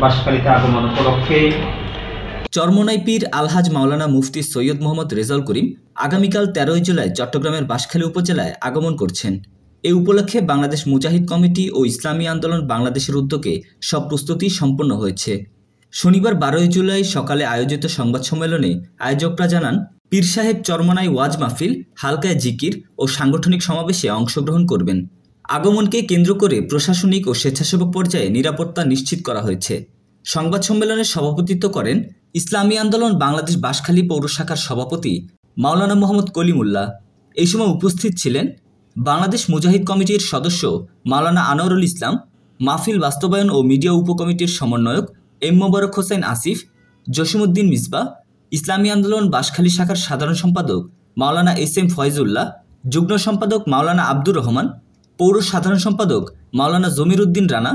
বাঁশখালীতে আগমন উপলক্ষে চরমোনাই পীর আলহাজ মাওলানা মুফতি সৈয়দ মোহাম্মদ রেজাউল করিম আগামীকাল 13 জুলাই চট্টগ্রামের বাঁশখালী উপজেলায় আগমন করছেন। এই উপলক্ষে বাংলাদেশ মুজাহিদ কমিটি ও ইসলামী আন্দোলন বাংলাদেশের উদ্যোগে সব প্রস্তুতি সম্পন্ন হয়েছে। শনিবার 12 জুলাই সকালে আয়োজিত সংবাদ সম্মেলনে আয়োজকরা জানান, পীর সাহেব চরমোনাই ওয়াজ মাহফিল, হালকায় জিকির ও সাংগঠনিক সমাবেশে অংশগ্রহণ করবেন। আগমনকে কেন্দ্র করে প্রশাসনিক ও স্বেচ্ছাসেবক পর্যায়ে নিরাপত্তা নিশ্চিত করা হয়েছে। সংবাদ সম্মেলনে সভাপতিত্ব করেন ইসলামী আন্দোলন বাংলাদেশ বাঁশখালী পৌর শাখার সভাপতি মাওলানা মোহাম্মদ কলিমুল্লাহ। এই সময় উপস্থিত ছিলেন বাংলাদেশ মুজাহিদ কমিটির সদস্য মাওলানা আনোয়ারুল ইসলাম, মাহফিল বাস্তবায়ন ও মিডিয়া উপকমিটির সমন্বয়ক এম মোবারক হোসেন আসিফ, জসিমউদ্দিন মিসবাহ, ইসলামী আন্দোলন বাঁশখালী শাখার সাধারণ সম্পাদক মাওলানা এস এম ফয়জুল্লাহ, যুগ্ম সম্পাদক মাওলানা আব্দুর রহমান, পৌর সাধারণ সম্পাদক মাওলানা জমির উদ্দিন রানা,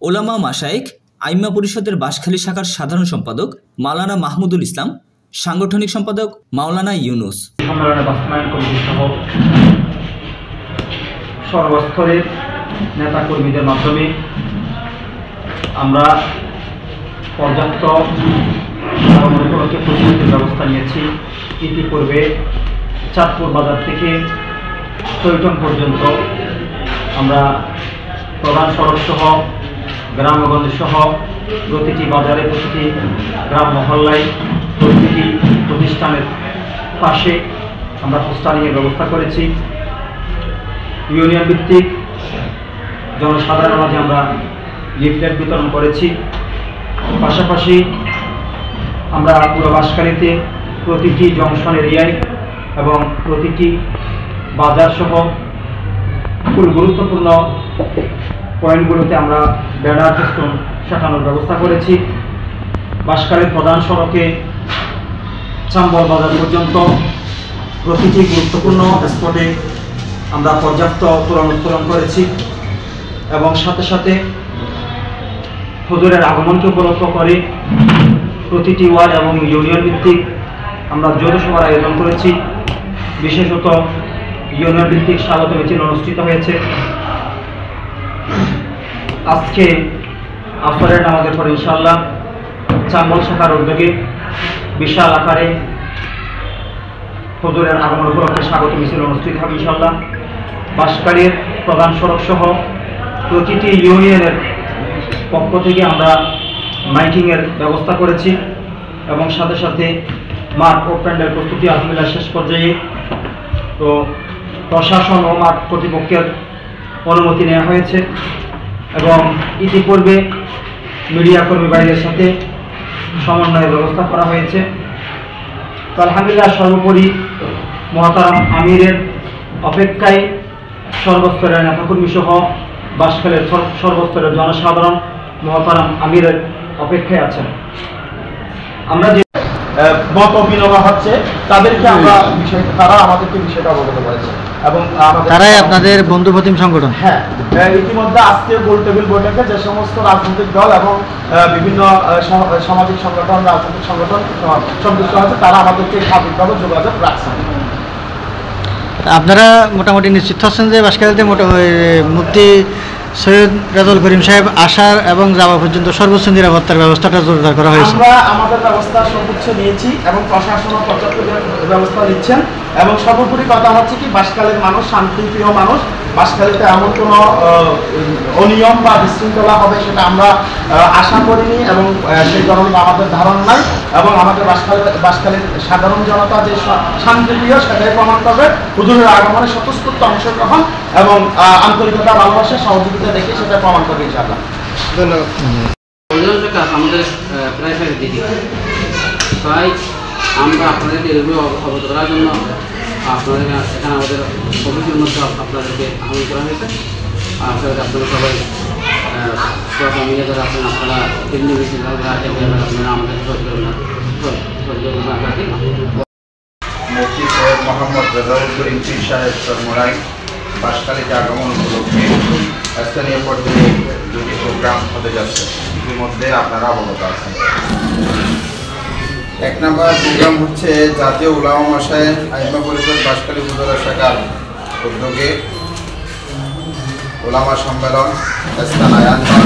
ওলামা মাশায়েখ, আইম্মা পরিষদের বাঁশখালী শাখার সাধারণ সম্পাদক মাওলানা মাহমুদুল ইসলাম, সাংগঠনিক সম্পাদক মাওলানা ইউনুস। সম্মেলনে বাস্তবায়ন কমিটি সহ সর্বস্তরের নেতাকর্মীদের মাধ্যমে আমরা পর্যাপ্ত আগমন উপলক্ষে প্রস্তুতির ব্যবস্থা নিয়েছি। ইতিপূর্বে চাঁদপুর বাজার থেকে টয়টন পর্যন্ত আমরা প্রধান সড়ক সহ গ্রামগঞ্জ সহ প্রতিটি বাজারে, প্রতিটি গ্রাম মহল্লায়, প্রতিটি প্রতিষ্ঠানের পাশে আমরা পোস্টারিংয়ের ব্যবস্থা করেছি। ইউনিয়ন ভিত্তিক জনসাধারণের মাঝে আমরা লিফলেট বিতরণ করেছি। পাশাপাশি আমরা পুরো বাঁশখালীতে প্রতিটি জংশন এরিয়ায় এবং প্রতিটি বাজার সহ খুব গুরুত্বপূর্ণ পয়েন্টগুলোতে আমরা ব্যানার ফেস্টুন সাজানোর ব্যবস্থা করেছি। বাঁশখালীর প্রধান সড়কে চাম্বল বাজার পর্যন্ত প্রতিটি গুরুত্বপূর্ণ স্পটে আমরা পর্যাপ্ত তোরণ উত্তোলন করেছি এবং সাথে সাথে হুজুরের আগমনকে উপলক্ষ করে প্রতিটি ওয়ার্ড এবং ইউনিয়ন ভিত্তিক আমরা জনসভার আয়োজন করেছি। বিশেষত ইউনিয়ন ভিত্তিক স্বাগত মিছিল অনুষ্ঠিত হয়েছে। আজকে আসরের নামাজের পর ইনশাআল্লাহ চাম্বল শাখার উদ্যোগে বিশাল আকারে হুজুরের আগমন উপলক্ষে স্বাগত মিছিল অনুষ্ঠিত হবে ইনশাআল্লাহ। বাঁশখালীর প্রধান সড়ক সহ প্রতিটি ইউনিয়নের পক্ষ থেকে আমরা মাইকিংয়ের ব্যবস্থা করেছি এবং সাথে সাথে মাঠ ও প্যান্ডেল প্রস্তুতি আলহামদুলিল্লাহ শেষ পর্যায়ে। তো প্রশাসন ও মাঠ কর্তৃপক্ষের অনুমতি নেওয়া হয়েছে এবং ইতিপূর্বে মিডিয়া কর্মী বাহিনীর সাথে সমন্বয়ের ব্যবস্থা করা হয়েছে। তো আলহামদুলিল্লাহ সর্বোপরি মহতারাম আমিরের অপেক্ষায় সর্বস্তরের নেতাকর্মী সহ বাঁশখালীর সর্বস্তরের জনসাধারণ মহতারাম আমিরের অপেক্ষায় আছেন। আমরা যে মত বিনিময় হচ্ছে তাদেরকে আমরা তারা আমাদেরকে বিষয়টা অবগত করেছে এবং তারাই আপনাদের বন্ধু প্রতিম সংগঠন। হ্যাঁ, ইতিমধ্যে আজকে গোল টেবিল বৈঠকে যে সমস্ত রাজনৈতিক দল এবং বিভিন্ন সামাজিক সংগঠন, রাজনৈতিক সংগঠন সম্পৃক্ত আছে তারা আমাদেরকে স্বাভাবিকভাবে যোগাযোগ রাখছেন। আপনারা মোটামুটি নিশ্চিত হচ্ছেন যে বাঁশখালীতে মুফতি সৈয়দ রেজাউল করিম সাহেব আসার এবং যাওয়া পর্যন্ত সর্বোচ্চ নিরাপত্তার ব্যবস্থাটা জোরদার করা হয়েছে? আমরা আমাদের ব্যবস্থা সর্বোচ্চ নিয়েছি এবং প্রশাসনও পর্যাপ্ত ব্যবস্থা নিচ্ছেন এবং সর্বোপরি কথা হচ্ছে কি বাঁশখালীর মানুষ শান্তিপ্রিয় মানুষ। বাঁশখালীতে এমন কোনো অনিয়ম বা বিশৃঙ্খলা হবে সেটা আমরা আশা করিনি এবং সেই ধরনের আমাদের ধারণা নাই এবং আমাদের বাঁশখালীর সাধারণ জনতা যে শান্তিপ্রিয় সেটাই প্রমাণ করবে। হুজুরের আগমনে স্বতঃস্ফূর্ত অংশগ্রহণ এবং আন্তরিকতা, ভালোবাসা, সহযোগিতা দেখে সেটা প্রমাণ করবে ইনশাআল্লাহ। ধন্যবাদ। আমাদের প্রায় দিদি তাই আমরা আপনাদেরকে এগুলো অবগত করার জন্য আপনাদের এখানে আমাদের অফিসের মধ্যে আপনাদেরকে আহ্বান করা হয়েছে। আপনারা সবাই মিলে যারা আপনারা কেন্দ্রীয় মিছিল আপনারা আমাদের মুফতি সৈয়দ মোহাম্মদ রেজাউল করিম পীর সাহেব চরমোনাই বাঁশখালীতে আগমন উপলক্ষে স্থানীয় পর্যায়ে দুটি প্রোগ্রাম হতে যাচ্ছে, ইতিমধ্যে আপনারা অবগত আছেন। এক নম্বর প্রোগ্রাম হচ্ছে জাতীয় উলামা মাশায়েখ আইম্মা পরিষদ বাঁশখালী উপজেলা শাখার উদ্যোগে ওলামা সম্মেলন স্থান আয়ানবাগ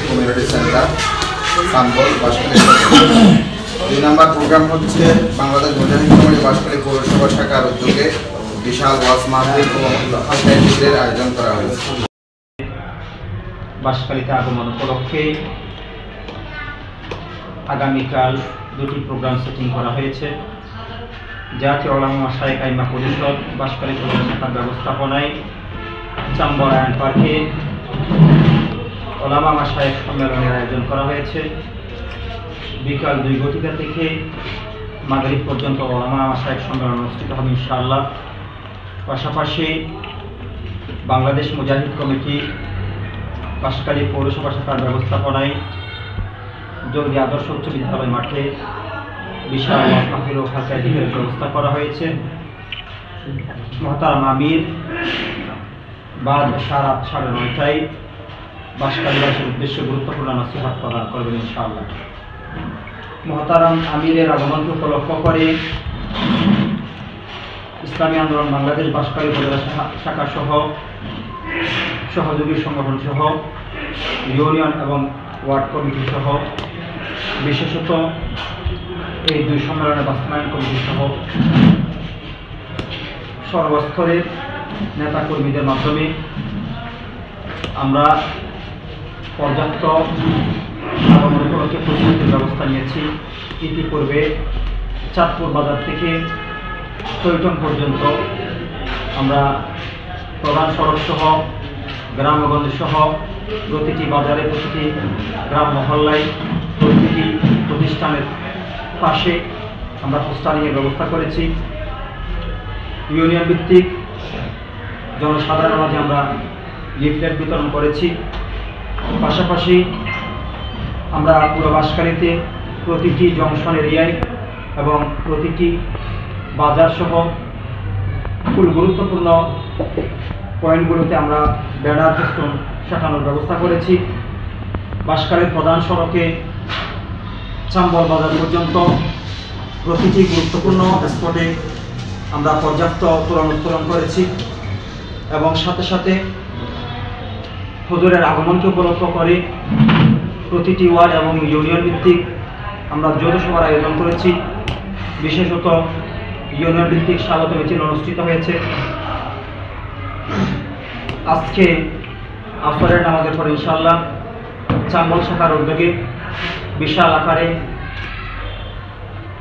কমিউনিটি সেন্টার সাম্বল বাঁশখালী। 2 নম্বর প্রোগ্রাম হচ্ছে বাংলাদেশ মুজাহিদ কমিটি বাঁশখালী পৌরসভা শাখার উদ্যোগে বিশাল ওয়াজ মাহফিল ও হালকা ইফতারের আয়োজন করা হয়েছে। বাঁশখালীতে আগমন উপলক্ষে আগামীকাল 2টি প্রোগ্রাম সেটিং করা হয়েছে। জাতীয় ওলামা মাশায়েখ আইম্মা পরিষদ বাঁশখালী পৌর শাখার ব্যবস্থাপনায় চাম্বর আয়ন পার্কে ওলামা মাশায়েখ সম্মেলনের আয়োজন করা হয়েছে। বিকাল 2 থেকে মাগরিব পর্যন্ত ওলামা মাশায়েখ সম্মেলন অনুষ্ঠিত হবে ইনশাআল্লাহ। পাশাপাশি বাংলাদেশ মুজাহিদ কমিটি বাঁশখালী পৌরসভা শাখার ব্যবস্থাপনায় জঙ্গি আদর্শ উচ্চ বিদ্যালয় মাঠে বিশাল ওয়াজ মাহফিল ও হালকা ইফতারের ব্যবস্থা করা হয়েছে। মহতারাম আমির বাদ রাত 9:30টায় বাঁশখালীবাসীর উদ্দেশ্যে গুরুত্বপূর্ণ নসিহত প্রদান করবেন ইনশাআল্লাহ। মহতারাম আমিরের আগমনকে উপলক্ষ করে ইসলামী আন্দোলন বাংলাদেশ বাঁশখালী উপজেলা শাখা সহ সহযোগী সংগঠন সহ ইউনিয়ন এবং ওয়ার্ড কমিটি সহ বিশেষত এই 2 সম্মেলনের বাস্তবায়ন কমিটি সহ সর্বস্তরের নেতাকর্মীদের মাধ্যমে আমরা পর্যাপ্ত আগমন উপলক্ষে প্রস্তুতির ব্যবস্থা নিয়েছি। ইতিপূর্বে চাঁদপুর বাজার থেকে টয়টন পর্যন্ত আমরা প্রধান সড়ক সহ গ্রামগঞ্জ সহ প্রতিটি বাজারে, প্রতিটি গ্রাম মহল্লায়, প্রতিটি প্রতিষ্ঠানের পাশে আমরা পোস্টারিংয়ের ব্যবস্থা করেছি। ইউনিয়ন ভিত্তিক জনসাধারণের মাঝে আমরা লিফলেট বিতরণ করেছি। পাশাপাশি আমরা পুরো বাঁশখালীতে প্রতিটি জংশন এরিয়ায় এবং প্রতিটি বাজার সহ খুব গুরুত্বপূর্ণ পয়েন্টগুলোতে আমরা ব্যানার ফেস্টুন সাঁটানোর ব্যবস্থা করেছি। বাঁশখালীর প্রধান সড়কে চাম্বল বাজার পর্যন্ত প্রতিটি গুরুত্বপূর্ণ স্পটে আমরা পর্যাপ্ত তোরণ উত্তোলন করেছি এবং সাথে সাথে হুজুরের আগমনকে উপলক্ষ করে প্রতিটি ওয়ার্ড এবং ইউনিয়ন ভিত্তিক আমরা যৌথ সভার আয়োজন করেছি। বিশেষত ইউনিয়ন ভিত্তিক স্বাগত মিছিল অনুষ্ঠিত হয়েছে। আজকে আসরের নামাজের পর ইনশাআল্লাহ চাম্বল শাখার উদ্যোগে বিশাল আকারে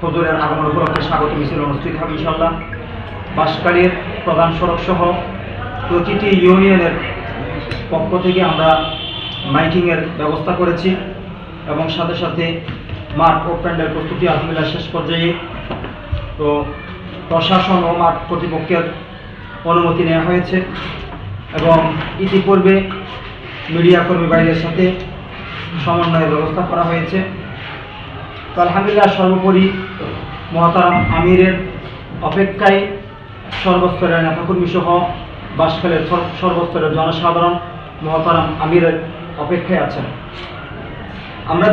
হুজুরের আগমন উপলক্ষে স্বাগত মিছিল অনুষ্ঠিত হবে ইনশাআল্লাহ। বাঁশখালীর প্রধান সড়ক সহ প্রতিটি ইউনিয়নের পক্ষ থেকে আমরা মাইকিংয়ের ব্যবস্থা করেছি এবং সাথে সাথে মাঠ ও প্যান্ডেল প্রস্তুতি আলহামদুলিল্লাহ শেষ পর্যায়ে। তো প্রশাসন ও মাঠ কর্তৃপক্ষের অনুমতি নেওয়া হয়েছে এবং ইতিপূর্বে মিডিয়া কর্মী বাইরের সাথে সমন্বয়ের ব্যবস্থা করা হয়েছে। তো আলহামদুলিল্লাহ সর্বোপরি মহতারাম আমিরের অপেক্ষায় সর্বস্তরের নেতাকর্মী সহ বাঁশখালীর সর্বস্তরের জনসাধারণ মহতারাম আমিরের অপেক্ষায় আছেন। আমরা